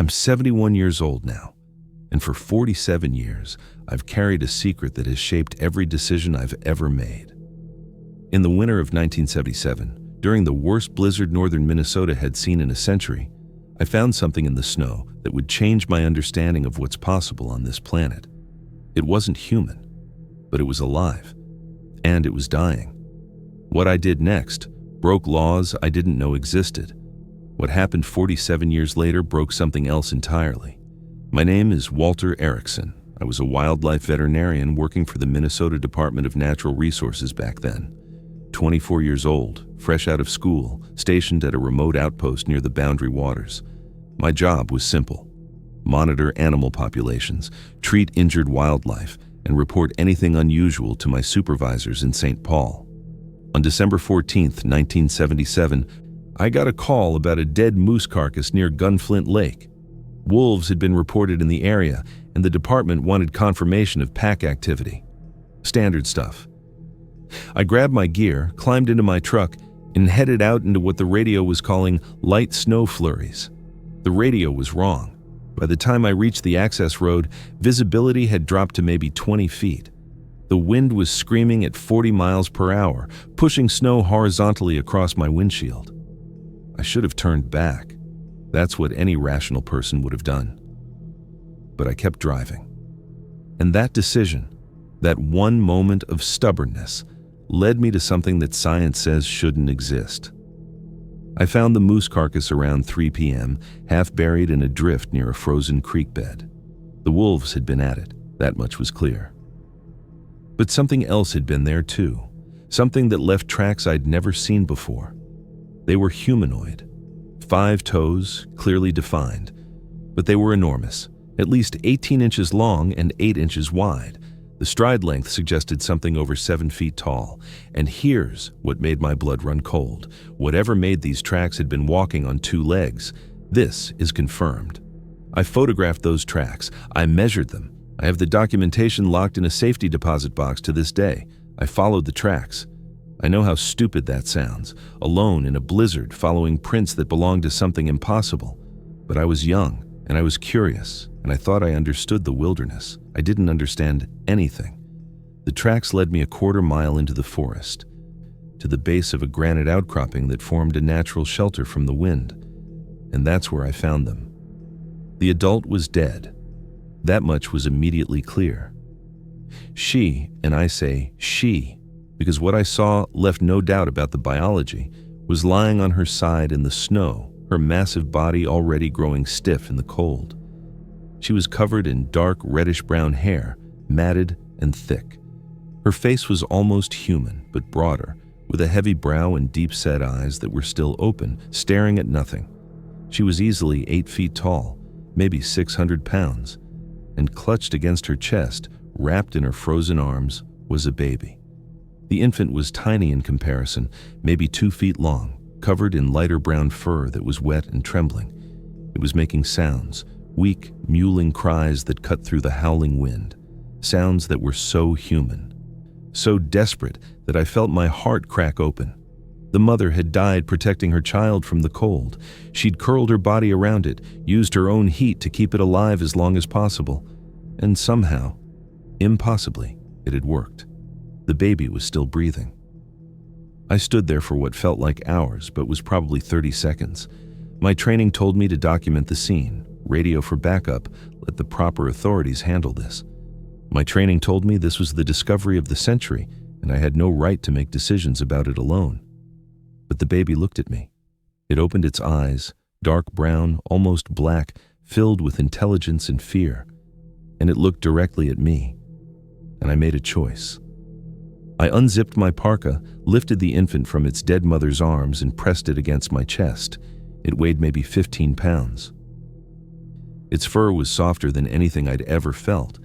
I'm 71 years old now, and for 47 years, I've carried a secret that has shaped every decision I've ever made. In the winter of 1977, during the worst blizzard northern Minnesota had seen in a century, I found something in the snow that would change my understanding of what's possible on this planet. It wasn't human, but it was alive, and it was dying. What I did next broke laws I didn't know existed. What happened 47 years later broke something else entirely. My name is Walter Erikson. I was a wildlife veterinarian working for the Minnesota Department of Natural Resources back then. 24 years old, fresh out of school, stationed at a remote outpost near the Boundary Waters. My job was simple: monitor animal populations, treat injured wildlife, and report anything unusual to my supervisors in St. Paul. On December 14, 1977, I got a call about a dead moose carcass near Gunflint Lake. Wolves had been reported in the area, and the department wanted confirmation of pack activity. Standard stuff. I grabbed my gear, climbed into my truck, and headed out into what the radio was calling light snow flurries. The radio was wrong. By the time I reached the access road, visibility had dropped to maybe 20 feet. The wind was screaming at 40 miles per hour, pushing snow horizontally across my windshield. I should have turned back. That's what any rational person would have done. But I kept driving. And that decision, that one moment of stubbornness, led me to something that science says shouldn't exist. I found the moose carcass around 3 p.m., half buried in a drift near a frozen creek bed. The wolves had been at it, that much was clear. But something else had been there too, something that left tracks I'd never seen before. They were humanoid. 5 toes, clearly defined, but they were enormous, at least 18 inches long and 8 inches wide. The stride length suggested something over 7 feet tall, and here's what made my blood run cold. Whatever made these tracks had been walking on 2 legs. This is confirmed. I photographed those tracks. I measured them. I have the documentation locked in a safety deposit box to this day. I followed the tracks. I know how stupid that sounds, alone in a blizzard following prints that belonged to something impossible. But I was young, and I was curious, and I thought I understood the wilderness. I didn't understand anything. The tracks led me a quarter mile into the forest, to the base of a granite outcropping that formed a natural shelter from the wind, and that's where I found them. The adult was dead. That much was immediately clear. She, and I say she, because what I saw left no doubt about the biology, was lying on her side in the snow, her massive body already growing stiff in the cold. She was covered in dark reddish-brown hair, matted and thick. Her face was almost human, but broader, with a heavy brow and deep-set eyes that were still open, staring at nothing. She was easily 8 feet tall, maybe 600 pounds, and clutched against her chest, wrapped in her frozen arms, was a baby. The infant was tiny in comparison, maybe 2 feet long, covered in lighter brown fur that was wet and trembling. It was making sounds, weak, mewling cries that cut through the howling wind, sounds that were so human, so desperate that I felt my heart crack open. The mother had died protecting her child from the cold. She'd curled her body around it, used her own heat to keep it alive as long as possible, and somehow, impossibly, it had worked. The baby was still breathing. I stood there for what felt like hours, but was probably 30 seconds. My training told me to document the scene, radio for backup, let the proper authorities handle this. My training told me this was the discovery of the century, and I had no right to make decisions about it alone. But the baby looked at me. It opened its eyes, dark brown, almost black, filled with intelligence and fear, and it looked directly at me. And I made a choice. I unzipped my parka, lifted the infant from its dead mother's arms, and pressed it against my chest. It weighed maybe 15 pounds. Its fur was softer than anything I'd ever felt,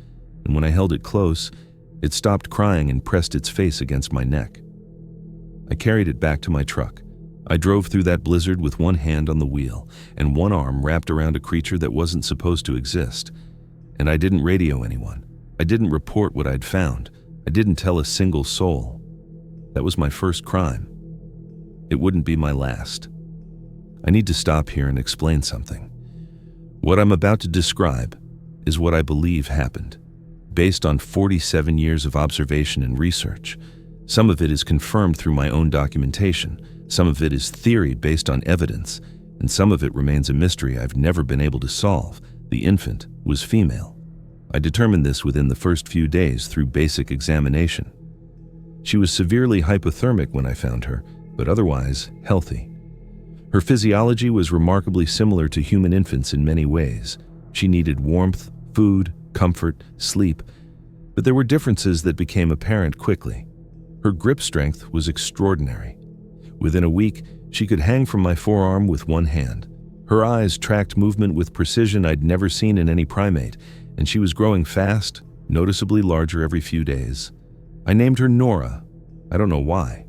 and when I held it close, it stopped crying and pressed its face against my neck. I carried it back to my truck. I drove through that blizzard with one hand on the wheel and one arm wrapped around a creature that wasn't supposed to exist. And I didn't radio anyone. I didn't report what I'd found. I didn't tell a single soul. That was my first crime. It wouldn't be my last. I need to stop here and explain something. What I'm about to describe is what I believe happened, based on 47 years of observation and research. Some of it is confirmed through my own documentation, some of it is theory based on evidence, and some of it remains a mystery I've never been able to solve. The infant was female. I determined this within the first few days through basic examination. She was severely hypothermic when I found her, but otherwise healthy. Her physiology was remarkably similar to human infants in many ways. She needed warmth, food, comfort, sleep, but there were differences that became apparent quickly. Her grip strength was extraordinary. Within a week, she could hang from my forearm with one hand. Her eyes tracked movement with precision I'd never seen in any primate, and she was growing fast, noticeably larger every few days. I named her Nora. I don't know why.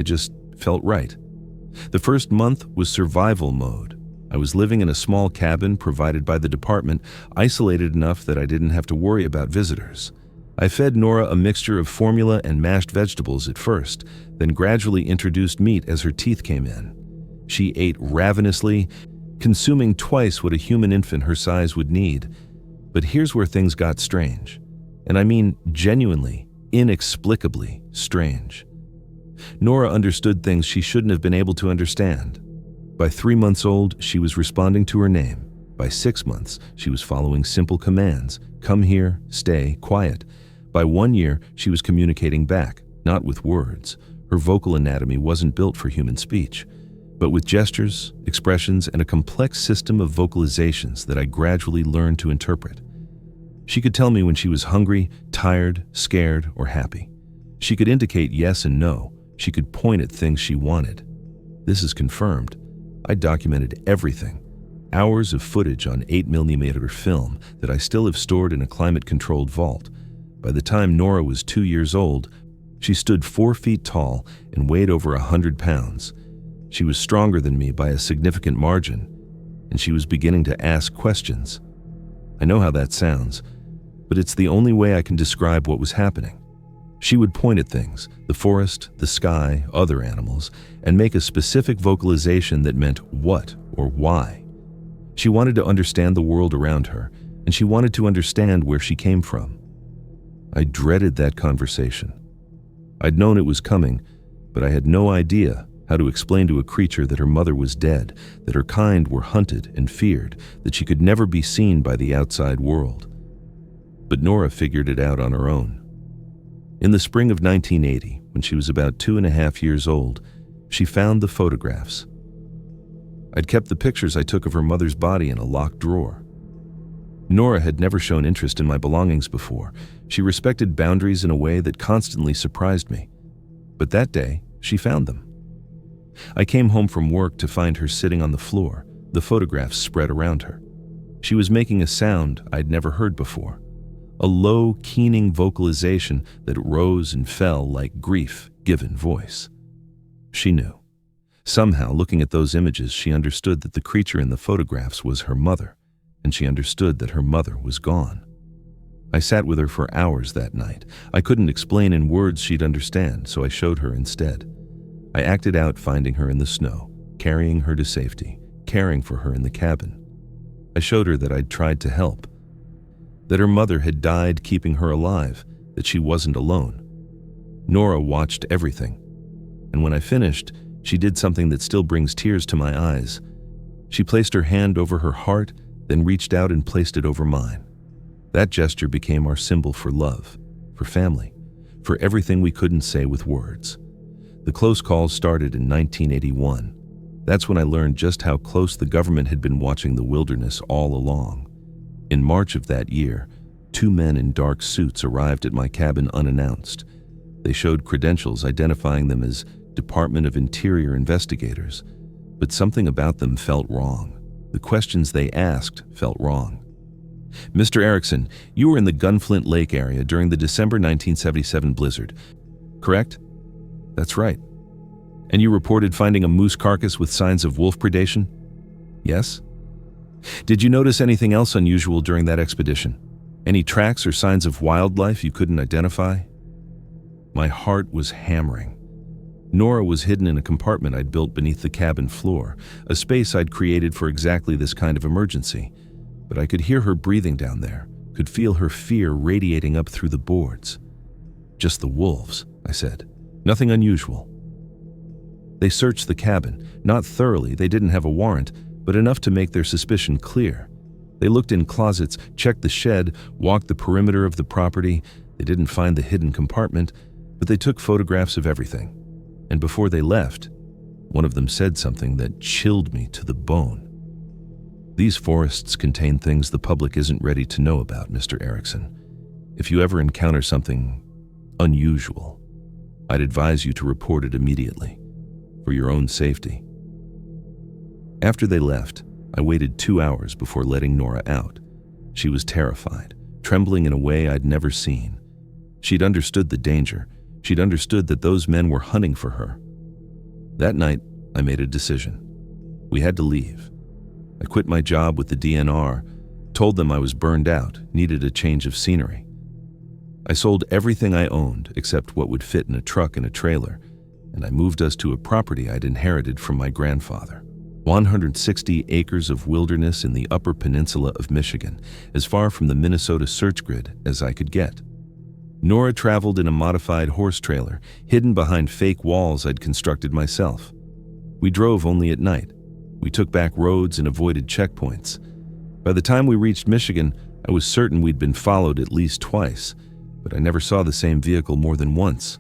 It just felt right. The first month was survival mode. I was living in a small cabin provided by the department, isolated enough that I didn't have to worry about visitors. I fed Nora a mixture of formula and mashed vegetables at first, then gradually introduced meat as her teeth came in. She ate ravenously, consuming twice what a human infant her size would need. But here's where things got strange. And I mean genuinely, inexplicably strange. Nora understood things she shouldn't have been able to understand. By 3 months old, she was responding to her name. By 6 months, she was following simple commands: come here, stay, quiet. By 1 year, she was communicating back, not with words. Her vocal anatomy wasn't built for human speech, but with gestures, expressions, and a complex system of vocalizations that I gradually learned to interpret. She could tell me when she was hungry, tired, scared, or happy. She could indicate yes and no. She could point at things she wanted. This is confirmed. I documented everything. Hours of footage on 8mm film that I still have stored in a climate-controlled vault. By the time Nora was 2 years old, she stood 4 feet tall and weighed over 100 pounds. She was stronger than me by a significant margin, and she was beginning to ask questions. I know how that sounds, but it's the only way I can describe what was happening. She would point at things, the forest, the sky, other animals, and make a specific vocalization that meant what or why. She wanted to understand the world around her, and she wanted to understand where she came from. I dreaded that conversation. I'd known it was coming, but I had no idea how to explain to a creature that her mother was dead, that her kind were hunted and feared, that she could never be seen by the outside world. But Nora figured it out on her own. In the spring of 1980, when she was about 2.5 years old, she found the photographs. I'd kept the pictures I took of her mother's body in a locked drawer. Nora had never shown interest in my belongings before. She respected boundaries in a way that constantly surprised me. But that day, she found them. I came home from work to find her sitting on the floor, the photographs spread around her. She was making a sound I'd never heard before. A low, keening vocalization that rose and fell like grief given voice. She knew. Somehow, looking at those images, she understood that the creature in the photographs was her mother, and she understood that her mother was gone. I sat with her for hours that night. I couldn't explain in words she'd understand, so I showed her instead. I acted out finding her in the snow, carrying her to safety, caring for her in the cabin. I showed her that I'd tried to help, that her mother had died keeping her alive, that she wasn't alone. Nora watched everything, and when I finished, she did something that still brings tears to my eyes. She placed her hand over her heart, then reached out and placed it over mine. That gesture became our symbol for love, for family, for everything we couldn't say with words. The close calls started in 1981. That's when I learned just how close the government had been watching the wilderness all along. In March of that year, 2 men in dark suits arrived at my cabin unannounced. They showed credentials identifying them as Department of Interior investigators, but something about them felt wrong. The questions they asked felt wrong. Mr. Erikson, you were in the Gunflint Lake area during the December 1977 blizzard, correct? That's right. And you reported finding a moose carcass with signs of wolf predation? Yes? Did you notice anything else unusual during that expedition? Any tracks or signs of wildlife you couldn't identify? My heart was hammering. Nora was hidden in a compartment I'd built beneath the cabin floor, a space I'd created for exactly this kind of emergency. but I could hear her breathing down there, could feel her fear radiating up through the boards. "Just the wolves," I said. "Nothing unusual." They searched the cabin, not thoroughly, they didn't have a warrant, but enough to make their suspicion clear. They looked in closets, checked the shed, walked the perimeter of the property. They didn't find the hidden compartment, but they took photographs of everything. And before they left, one of them said something that chilled me to the bone. "These forests contain things the public isn't ready to know about, Mr. Erikson. If you ever encounter something unusual, I'd advise you to report it immediately, for your own safety." After they left, I waited 2 hours before letting Nora out. She was terrified, trembling in a way I'd never seen. She'd understood the danger. She'd understood that those men were hunting for her. That night, I made a decision. We had to leave. I quit my job with the DNR, told them I was burned out, needed a change of scenery. I sold everything I owned except what would fit in a truck and a trailer, and I moved us to a property I'd inherited from my grandfather. 160 acres of wilderness in the Upper Peninsula of Michigan, as far from the Minnesota search grid as I could get. Nora traveled in a modified horse trailer, hidden behind fake walls I'd constructed myself. We drove only at night. We took back roads and avoided checkpoints. By the time we reached Michigan, I was certain we'd been followed at least twice, but I never saw the same vehicle more than once.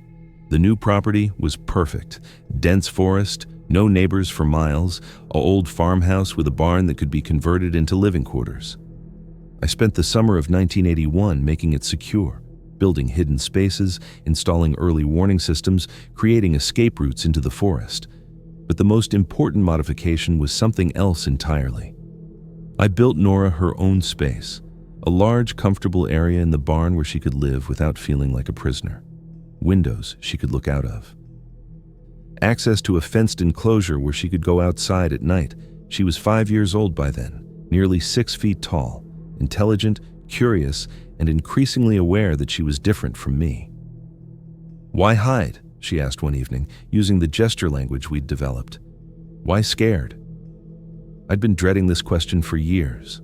The new property was perfect. Dense forest, no neighbors for miles, an old farmhouse with a barn that could be converted into living quarters. I spent the summer of 1981 making it secure, building hidden spaces, installing early warning systems, creating escape routes into the forest. But the most important modification was something else entirely. I built Nora her own space, a large, comfortable area in the barn where she could live without feeling like a prisoner. Windows she could look out of. Access to a fenced enclosure where she could go outside at night. She was 5 years old by then, nearly 6 feet tall, intelligent, curious, and increasingly aware that she was different from me. "Why hide?" she asked one evening, using the gesture language we'd developed. "Why scared?" I'd been dreading this question for years.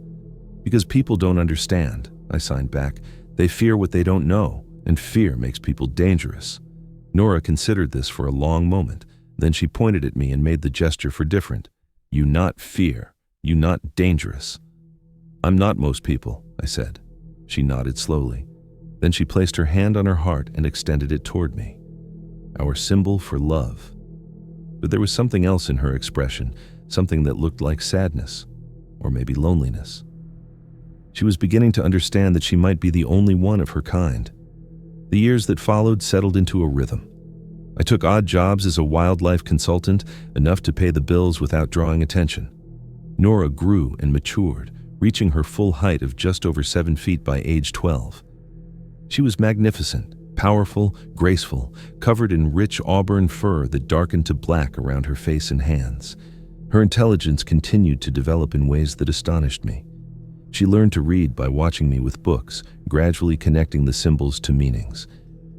"Because people don't understand," I signed back. "They fear what they don't know, and fear makes people dangerous." Nora considered this for a long moment. Then she pointed at me and made the gesture for different. "You not fear. You not dangerous." "I'm not most people," I said. She nodded slowly. Then she placed her hand on her heart and extended it toward me. Our symbol for love. But there was something else in her expression, something that looked like sadness, or maybe loneliness. She was beginning to understand that she might be the only one of her kind. The years that followed settled into a rhythm. I took odd jobs as a wildlife consultant, enough to pay the bills without drawing attention. Nora grew and matured, reaching her full height of just over 7 feet by age 12. She was magnificent, powerful, graceful, covered in rich auburn fur that darkened to black around her face and hands. Her intelligence continued to develop in ways that astonished me. She learned to read by watching me with books, gradually connecting the symbols to meanings.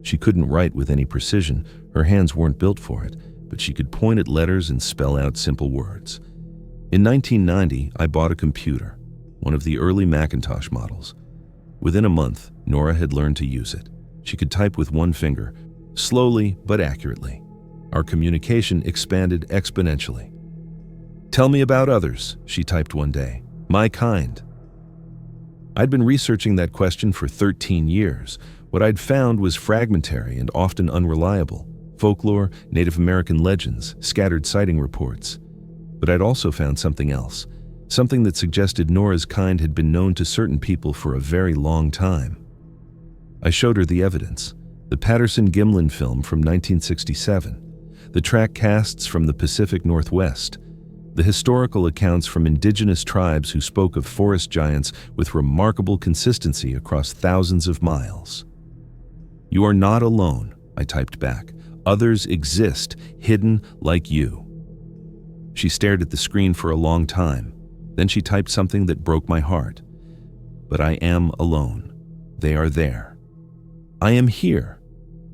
She couldn't write with any precision, her hands weren't built for it, but she could point at letters and spell out simple words. In 1990, I bought a computer, one of the early Macintosh models. Within a month, Nora had learned to use it. She could type with one finger, slowly but accurately. Our communication expanded exponentially. "Tell me about others," she typed one day. "My kind." I'd been researching that question for 13 years. What I'd found was fragmentary and often unreliable. Folklore, Native American legends, scattered sighting reports. But I'd also found something else. Something that suggested Nora's kind had been known to certain people for a very long time. I showed her the evidence. The Patterson-Gimlin film from 1967. The track casts from the Pacific Northwest. The historical accounts from indigenous tribes who spoke of forest giants with remarkable consistency across thousands of miles. "You are not alone," I typed back. "Others exist, hidden like you." She stared at the screen for a long time. Then she typed something that broke my heart. "But I am alone. They are there. I am here."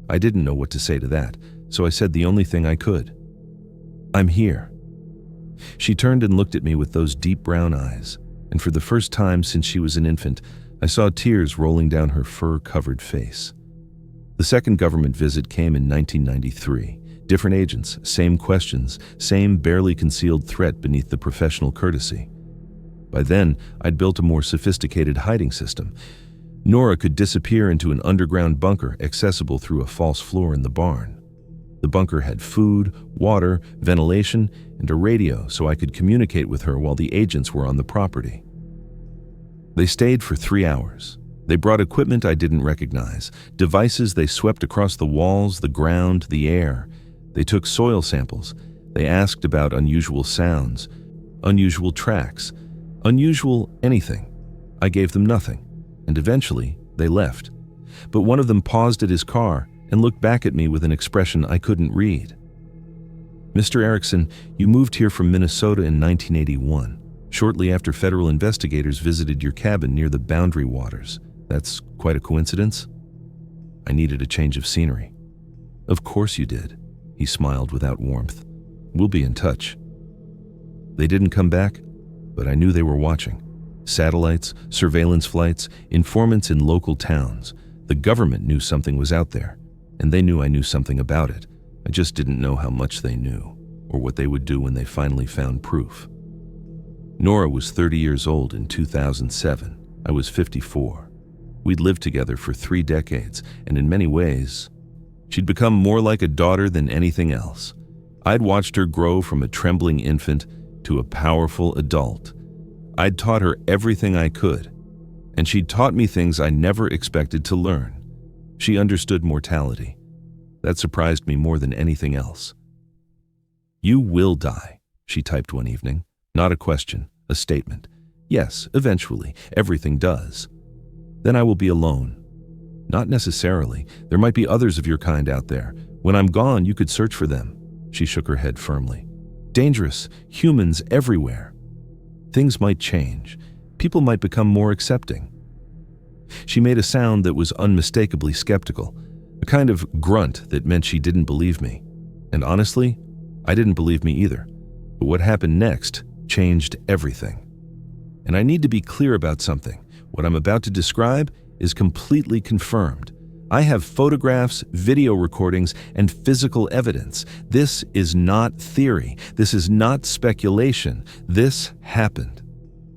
I didn't know what to say to that, so I said the only thing I could. "I'm here." She turned and looked at me with those deep brown eyes, and for the first time since she was an infant, I saw tears rolling down her fur-covered face. The second government visit came in 1993. Different agents, same questions, same barely concealed threat beneath the professional courtesy. By then, I'd built a more sophisticated hiding system. Nora could disappear into an underground bunker accessible through a false floor in the barn. The bunker had food, water, ventilation, and a radio so I could communicate with her while the agents were on the property. They stayed for 3 hours. They brought equipment I didn't recognize, devices they swept across the walls, the ground, the air. They took soil samples. They asked about unusual sounds, unusual tracks, unusual anything. I gave them nothing, and eventually they left. But one of them paused at his car and looked back at me with an expression I couldn't read. "Mr. Erikson, you moved here from Minnesota in 1981, shortly after federal investigators visited your cabin near the Boundary Waters. That's quite a coincidence?" I needed a change of scenery. "Of course you did," he smiled without warmth. "We'll be in touch." They didn't come back, but I knew they were watching. Satellites, surveillance flights, informants in local towns. The government knew something was out there, and they knew I knew something about it. I just didn't know how much they knew, or what they would do when they finally found proof. Nora was 30 years old in 2007. I was 54. We'd lived together for 3 decades, and in many ways, she'd become more like a daughter than anything else. I'd watched her grow from a trembling infant to a powerful adult. I'd taught her everything I could, and she'd taught me things I never expected to learn. She understood mortality. That surprised me more than anything else. "You will die," she typed one evening. Not a question, a statement. "Yes, eventually, everything does. Then I will be alone." "Not necessarily. There might be others of your kind out there. When I'm gone, you could search for them." She shook her head firmly. "Dangerous, humans everywhere. Things might change. People might become more accepting." She made a sound that was unmistakably skeptical, a kind of grunt that meant she didn't believe me. And honestly, I didn't believe me either. But what happened next changed everything. And I need to be clear about something. What I'm about to describe is completely confirmed. I have photographs, video recordings, and physical evidence. This is not theory. This is not speculation. This happened.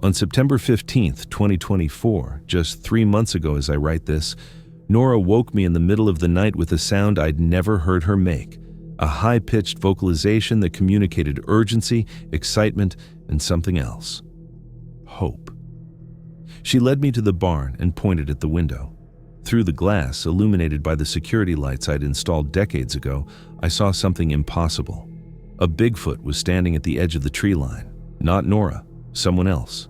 On September 15th, 2024, just 3 months ago as I write this, Nora woke me in the middle of the night with a sound I'd never heard her make, a high-pitched vocalization that communicated urgency, excitement, and something else. Hope. She led me to the barn and pointed at the window. Through the glass, illuminated by the security lights I'd installed decades ago, I saw something impossible. A Bigfoot was standing at the edge of the tree line. Not Nora, someone else.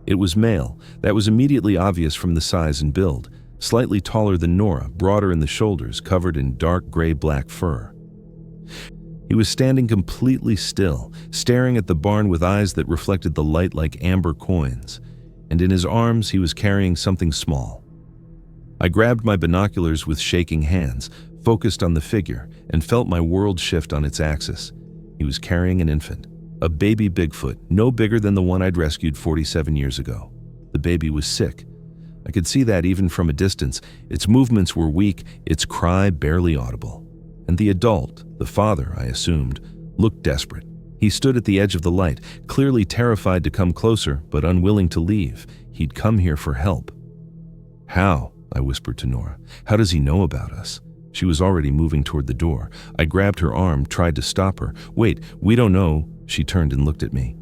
It was male. That was immediately obvious from the size and build. Slightly taller than Nora, broader in the shoulders, covered in dark gray-black fur. He was standing completely still, staring at the barn with eyes that reflected the light like amber coins, and in his arms he was carrying something small. I grabbed my binoculars with shaking hands, focused on the figure, and felt my world shift on its axis. He was carrying an infant, a baby Bigfoot, no bigger than the one I'd rescued 47 years ago. The baby was sick. I could see that even from a distance. Its movements were weak, its cry barely audible. And the adult, the father, I assumed, looked desperate. He stood at the edge of the light, clearly terrified to come closer, but unwilling to leave. He'd come here for help. "How?" I whispered to Nora. "How does he know about us?" She was already moving toward the door. I grabbed her arm, tried to stop her. "Wait, we don't know." She turned and looked at me.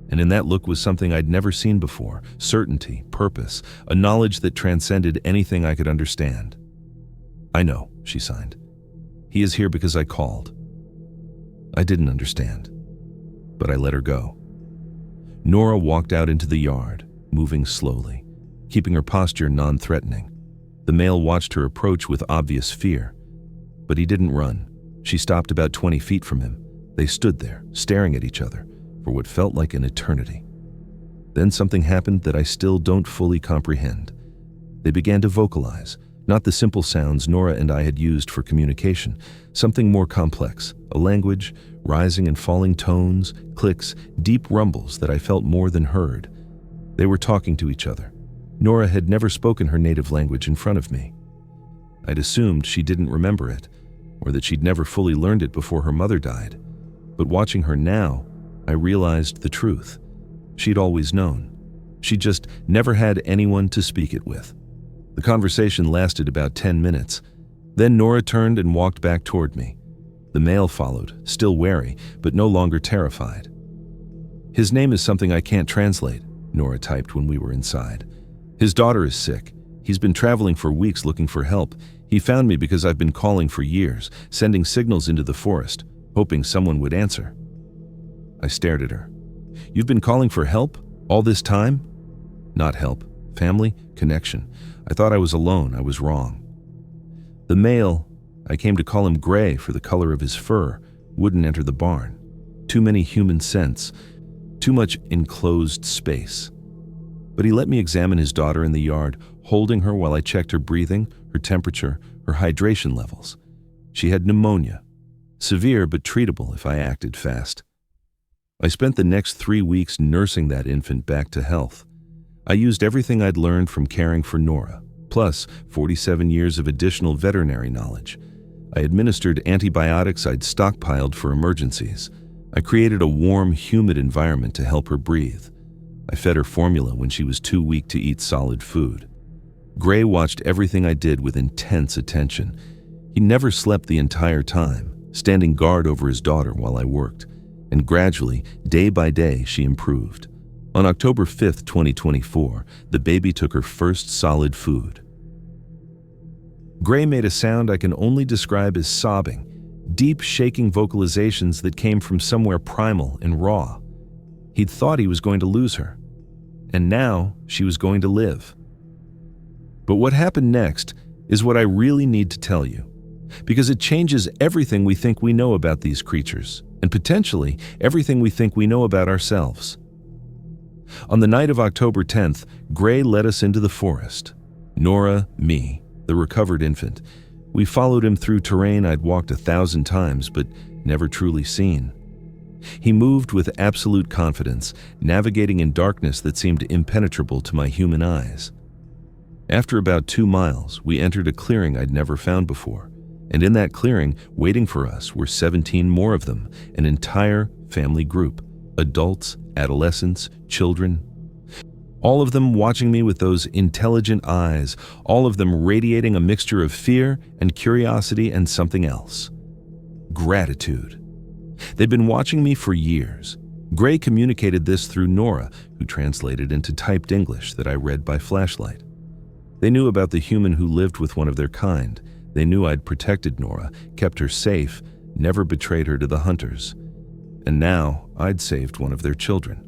And in that look was something I'd never seen before. Certainty, purpose, a knowledge that transcended anything I could understand. "I know," she signed. "He is here because I called." I didn't understand, but I let her go. Nora walked out into the yard, moving slowly, keeping her posture non-threatening. The male watched her approach with obvious fear, but he didn't run. She stopped about 20 feet from him. They stood there, staring at each other, for what felt like an eternity. Then something happened that I still don't fully comprehend. They began to vocalize, not the simple sounds Nora and I had used for communication, something more complex, a language, rising and falling tones, clicks, deep rumbles that I felt more than heard. They were talking to each other. Nora had never spoken her native language in front of me. I'd assumed she didn't remember it, or that she'd never fully learned it before her mother died. But watching her now, I realized the truth. She'd always known. She just never had anyone to speak it with. The conversation lasted about 10 minutes. Then Nora turned and walked back toward me. The male followed, still wary, but no longer terrified. "His name is something I can't translate," Nora typed when we were inside. "His daughter is sick. He's been traveling for weeks looking for help. He found me because I've been calling for years, sending signals into the forest, hoping someone would answer." I stared at her. "You've been calling for help? All this time?" "Not help. Family? Connection. I thought I was alone. I was wrong." The male, I came to call him Gray for the color of his fur, wouldn't enter the barn. Too many human scents. Too much enclosed space. But he let me examine his daughter in the yard, holding her while I checked her breathing, her temperature, her hydration levels. She had pneumonia. Severe but treatable if I acted fast. I spent the next 3 weeks nursing that infant back to health. I used everything I'd learned from caring for Nora, plus 47 years of additional veterinary knowledge. I administered antibiotics I'd stockpiled for emergencies. I created a warm, humid environment to help her breathe. I fed her formula when she was too weak to eat solid food. Gray watched everything I did with intense attention. He never slept the entire time, standing guard over his daughter while I worked. And gradually, day by day, she improved. On October 5th, 2024, the baby took her first solid food. Gray made a sound I can only describe as sobbing, deep, shaking vocalizations that came from somewhere primal and raw. He'd thought he was going to lose her, and now she was going to live. But what happened next is what I really need to tell you, because it changes everything we think we know about these creatures, and potentially everything we think we know about ourselves. On the night of October 10th, Gray led us into the forest. Nora, me, the recovered infant. We followed him through terrain I'd walked 1,000 times but never truly seen. He moved with absolute confidence, navigating in darkness that seemed impenetrable to my human eyes. After about 2 miles, we entered a clearing I'd never found before, and in that clearing, waiting for us, were 17 more of them, an entire family group, adults, adolescents, children. All of them watching me with those intelligent eyes, all of them radiating a mixture of fear and curiosity and something else. Gratitude. They'd been watching me for years. Gray communicated this through Nora, who translated into typed English that I read by flashlight. They knew about the human who lived with one of their kind. They knew I'd protected Nora, kept her safe, never betrayed her to the hunters. And now I'd saved one of their children.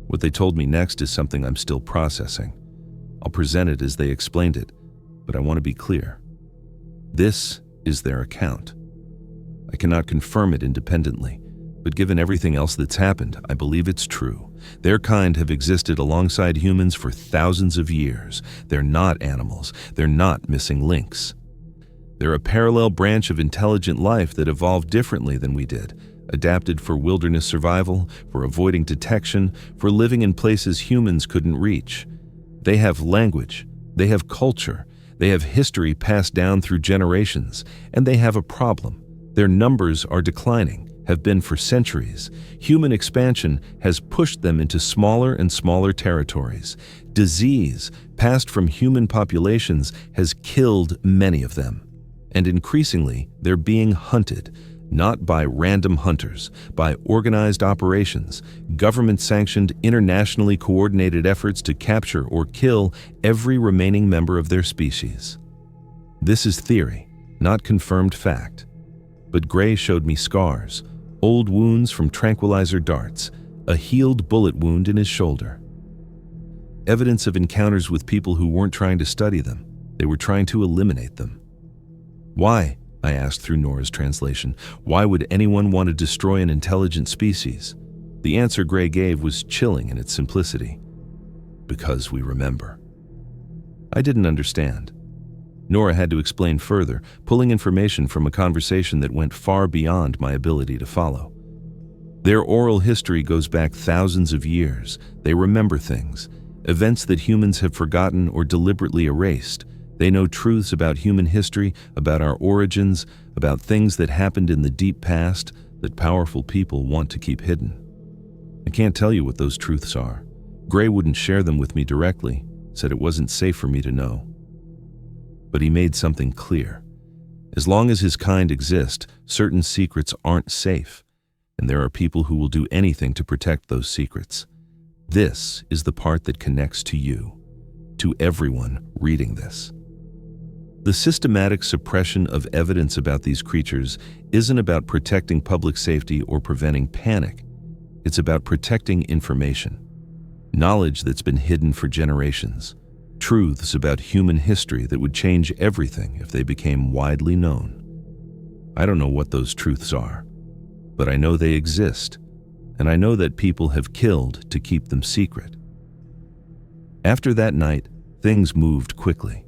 What they told me next is something I'm still processing. I'll present it as they explained it, but I want to be clear. This is their account. I cannot confirm it independently, but given everything else that's happened, I believe it's true. Their kind have existed alongside humans for thousands of years. They're not animals. They're not missing links. They're a parallel branch of intelligent life that evolved differently than we did, adapted for wilderness survival, for avoiding detection, for living in places humans couldn't reach. They have language, they have culture, they have history passed down through generations, and they have a problem. Their numbers are declining, have been for centuries. Human expansion has pushed them into smaller and smaller territories. Disease, passed from human populations, has killed many of them. And increasingly, they're being hunted, not by random hunters, by organized operations, government-sanctioned, internationally coordinated efforts to capture or kill every remaining member of their species. This is theory, not confirmed fact. But Gray showed me scars, old wounds from tranquilizer darts, a healed bullet wound in his shoulder. Evidence of encounters with people who weren't trying to study them, they were trying to eliminate them. Why? I asked through Nora's translation. Why would anyone want to destroy an intelligent species? The answer Gray gave was chilling in its simplicity. Because we remember. I didn't understand. Nora had to explain further, pulling information from a conversation that went far beyond my ability to follow. Their oral history goes back thousands of years. They remember things, events that humans have forgotten or deliberately erased. They know truths about human history, about our origins, about things that happened in the deep past that powerful people want to keep hidden. I can't tell you what those truths are. Gray wouldn't share them with me directly, said it wasn't safe for me to know. But he made something clear. As long as his kind exist, certain secrets aren't safe, and there are people who will do anything to protect those secrets. This is the part that connects to you, to everyone reading this. The systematic suppression of evidence about these creatures isn't about protecting public safety or preventing panic. It's about protecting information, knowledge that's been hidden for generations, truths about human history that would change everything if they became widely known. I don't know what those truths are, but I know they exist, and I know that people have killed to keep them secret. After that night, things moved quickly.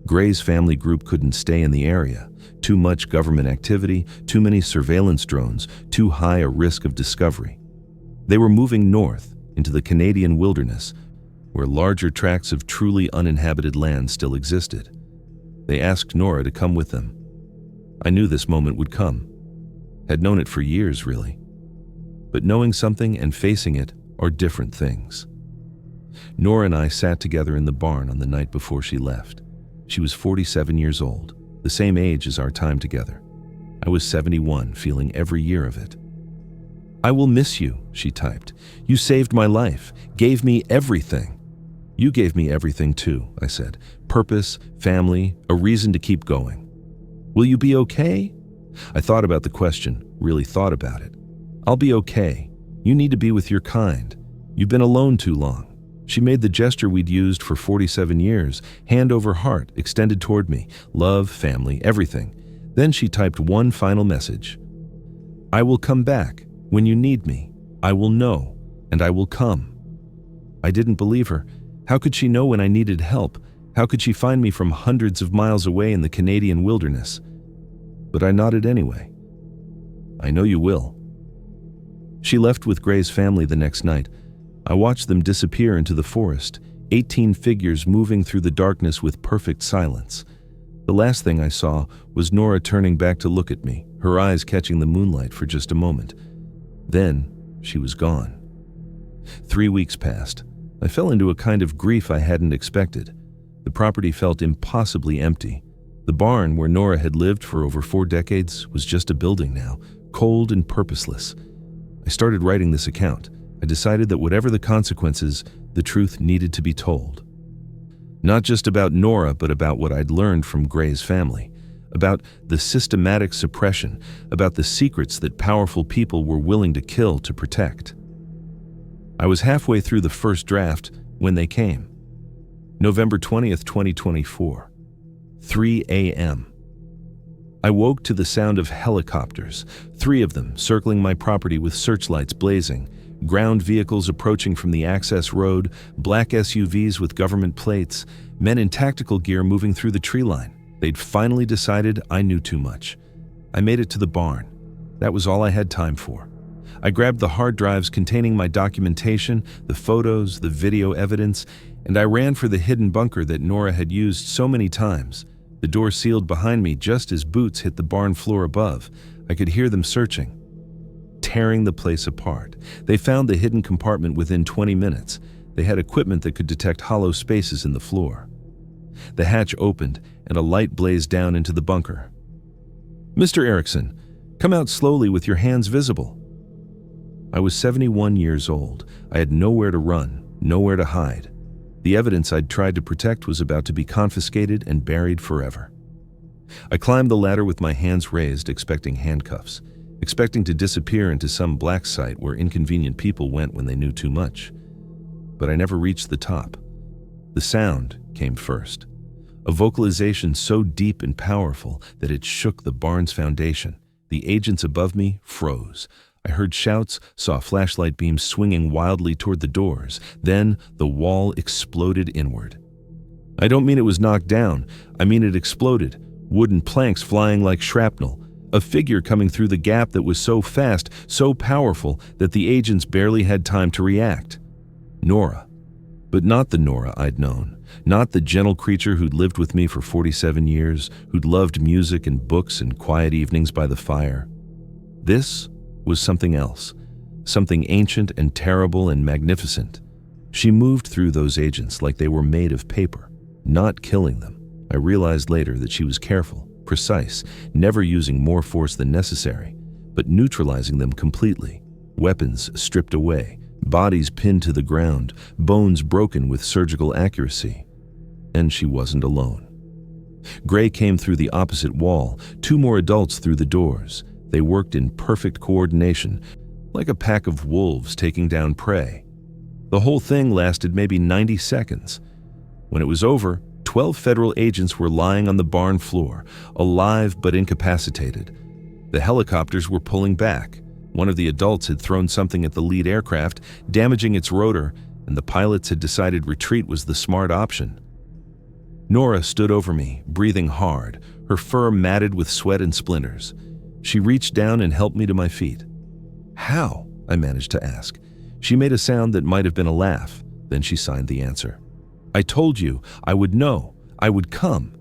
Gray's family group couldn't stay in the area. Too much government activity, too many surveillance drones, too high a risk of discovery. They were moving north into the Canadian wilderness, where larger tracts of truly uninhabited land still existed. They asked Nora to come with them. I knew this moment would come. Had known it for years, really. But knowing something and facing it are different things. Nora and I sat together in the barn on the night before she left. She was 47 years old, the same age as our time together. I was 71, feeling every year of it. "I will miss you," she typed. "You saved my life, gave me everything." "You gave me everything too," I said. "Purpose, family, a reason to keep going." "Will you be okay?" I thought about the question, really thought about it. "I'll be okay. You need to be with your kind. You've been alone too long." She made the gesture we'd used for 47 years, hand over heart, extended toward me. Love, family, everything. Then she typed one final message. "I will come back. When you need me, I will know, and I will come." I didn't believe her. How could she know when I needed help? How could she find me from hundreds of miles away in the Canadian wilderness? But I nodded anyway. "I know you will." She left with Gray's family the next night. I watched them disappear into the forest, 18 figures moving through the darkness with perfect silence. The last thing I saw was Nora turning back to look at me, her eyes catching the moonlight for just a moment. Then, she was gone. 3 weeks passed. I fell into a kind of grief I hadn't expected. The property felt impossibly empty. The barn, where Nora had lived for over 4 decades, was just a building now, cold and purposeless. I started writing this account. I decided that whatever the consequences, the truth needed to be told. Not just about Nora, but about what I'd learned from Gray's family, about the systematic suppression, about the secrets that powerful people were willing to kill to protect. I was halfway through the first draft when they came. November 20th, 2024, 3 a.m. I woke to the sound of helicopters, 3 of them circling my property with searchlights blazing, ground vehicles approaching from the access road, black SUVs with government plates, men in tactical gear moving through the tree line. They'd finally decided I knew too much. I made it to the barn. That was all I had time for. I grabbed the hard drives containing my documentation, the photos, the video evidence, and I ran for the hidden bunker that Nora had used so many times. The door sealed behind me just as boots hit the barn floor above. I could hear them searching, tearing the place apart. They found the hidden compartment within 20 minutes. They had equipment that could detect hollow spaces in the floor. The hatch opened and a light blazed down into the bunker. "Mr. Erikson, come out slowly with your hands visible." I was 71 years old. I had nowhere to run, nowhere to hide. The evidence I'd tried to protect was about to be confiscated and buried forever. I climbed the ladder with my hands raised, expecting handcuffs, expecting to disappear into some black site where inconvenient people went when they knew too much. But I never reached the top. The sound came first, a vocalization so deep and powerful that it shook the barn's foundation. The agents above me froze. I heard shouts, saw flashlight beams swinging wildly toward the doors. Then the wall exploded inward. I don't mean it was knocked down. I mean it exploded, wooden planks flying like shrapnel. A figure coming through the gap that was so fast, so powerful, that the agents barely had time to react. Nora. But not the Nora I'd known. Not the gentle creature who'd lived with me for 47 years, who'd loved music and books and quiet evenings by the fire. This was something else. Something ancient and terrible and magnificent. She moved through those agents like they were made of paper, not killing them. I realized later that she was careful, precise, never using more force than necessary, but neutralizing them completely. Weapons stripped away, bodies pinned to the ground, bones broken with surgical accuracy. And she wasn't alone. Gray came through the opposite wall, 2 more adults through the doors. They worked in perfect coordination, like a pack of wolves taking down prey. The whole thing lasted maybe 90 seconds. When it was over, 12 federal agents were lying on the barn floor, alive but incapacitated. The helicopters were pulling back. One of the adults had thrown something at the lead aircraft, damaging its rotor, and the pilots had decided retreat was the smart option. Nora stood over me, breathing hard, her fur matted with sweat and splinters. She reached down and helped me to my feet. "How?" I managed to ask. She made a sound that might have been a laugh. Then she signed the answer. "I told you, I would know, I would come."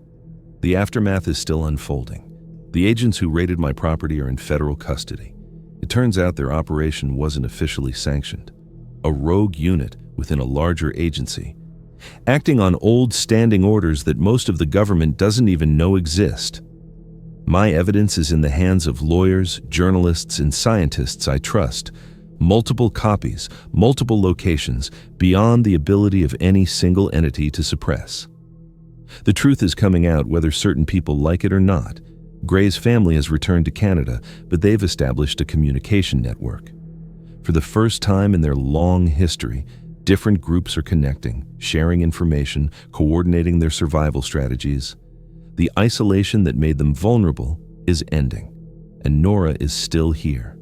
The aftermath is still unfolding. The agents who raided my property are in federal custody. It turns out their operation wasn't officially sanctioned. A rogue unit within a larger agency, acting on old standing orders that most of the government doesn't even know exist. My evidence is in the hands of lawyers, journalists, and scientists I trust. Multiple copies, multiple locations, beyond the ability of any single entity to suppress. The truth is coming out whether certain people like it or not. Gray's family has returned to Canada, but they've established a communication network. For the first time in their long history, different groups are connecting, sharing information, coordinating their survival strategies. The isolation that made them vulnerable is ending, and Nora is still here.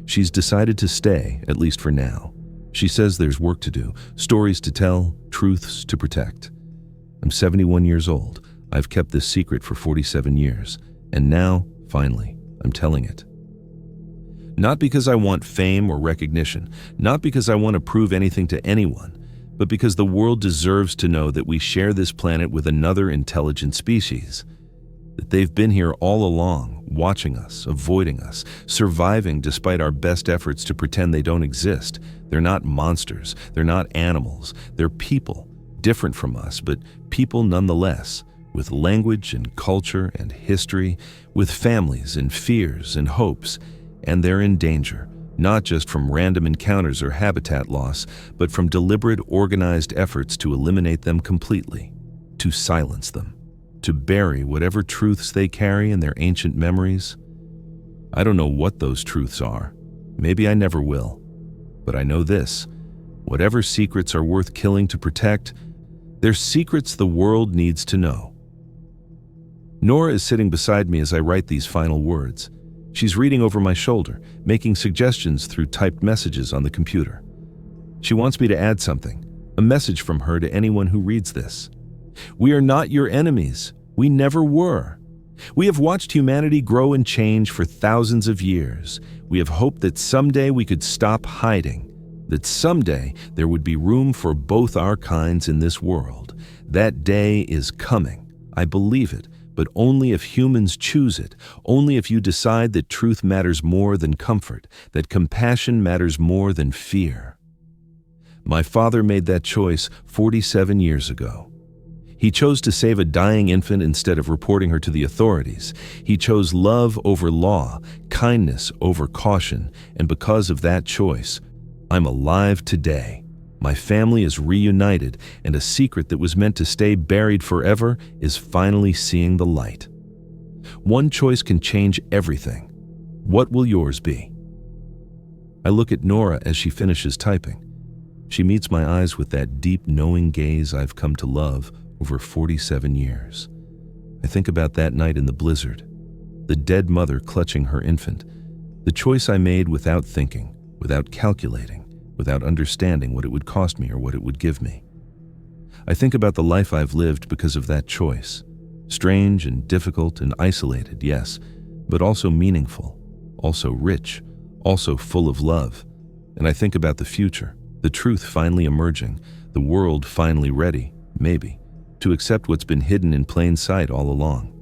She's decided to stay, at least for now. She says there's work to do, stories to tell, truths to protect. I'm 71 years old. I've kept this secret for 47 years, and now, finally, I'm telling it. Not because I want fame or recognition, not because I want to prove anything to anyone, but because the world deserves to know that we share this planet with another intelligent species. That they've been here all along, watching us, avoiding us, surviving despite our best efforts to pretend they don't exist. They're not monsters, they're not animals, they're people, different from us, but people nonetheless, with language and culture and history, with families and fears and hopes, and they're in danger, not just from random encounters or habitat loss, but from deliberate, organized efforts to eliminate them completely, to silence them, to bury whatever truths they carry in their ancient memories. I don't know what those truths are. Maybe I never will. But I know this: whatever secrets are worth killing to protect, they're secrets the world needs to know. Nora is sitting beside me as I write these final words. She's reading over my shoulder, making suggestions through typed messages on the computer. She wants me to add something, a message from her to anyone who reads this. We are not your enemies. We never were. We have watched humanity grow and change for thousands of years. We have hoped that someday we could stop hiding, that someday there would be room for both our kinds in this world. That day is coming. I believe it, but only if humans choose it, only if you decide that truth matters more than comfort, that compassion matters more than fear. My father made that choice 47 years ago. He chose to save a dying infant instead of reporting her to the authorities. He chose love over law, kindness over caution, and because of that choice, I'm alive today. My family is reunited, and a secret that was meant to stay buried forever is finally seeing the light. One choice can change everything. What will yours be? I look at Nora as she finishes typing. She meets my eyes with that deep, knowing gaze I've come to love over 47 years. I think about that night in the blizzard, the dead mother clutching her infant, the choice I made without thinking, without calculating, without understanding what it would cost me or what it would give me. I think about the life I've lived because of that choice. Strange and difficult and isolated, yes, but also meaningful, also rich, also full of love. And I think about the future, the truth finally emerging, the world finally ready, maybe, to accept what's been hidden in plain sight all along.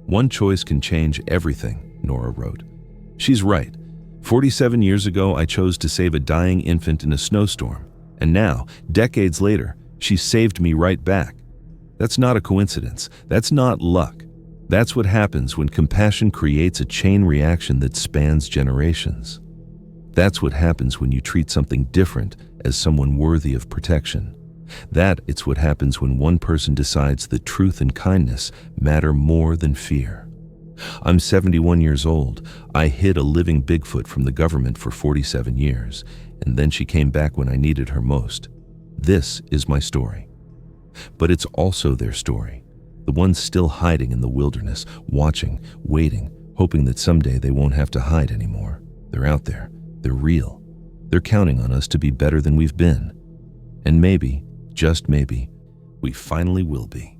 One choice can change everything, Nora wrote. She's right. 47 years ago, I chose to save a dying infant in a snowstorm. And now, decades later, she saved me right back. That's not a coincidence. That's not luck. That's what happens when compassion creates a chain reaction that spans generations. That's what happens when you treat something different as someone worthy of protection. It's what happens when one person decides that truth and kindness matter more than fear. I'm 71 years old. I hid a living Bigfoot from the government for 47 years, and then she came back when I needed her most. This is my story. But it's also their story. The ones still hiding in the wilderness, watching, waiting, hoping that someday they won't have to hide anymore. They're out there. They're real. They're counting on us to be better than we've been. And maybe, just maybe, we finally will be.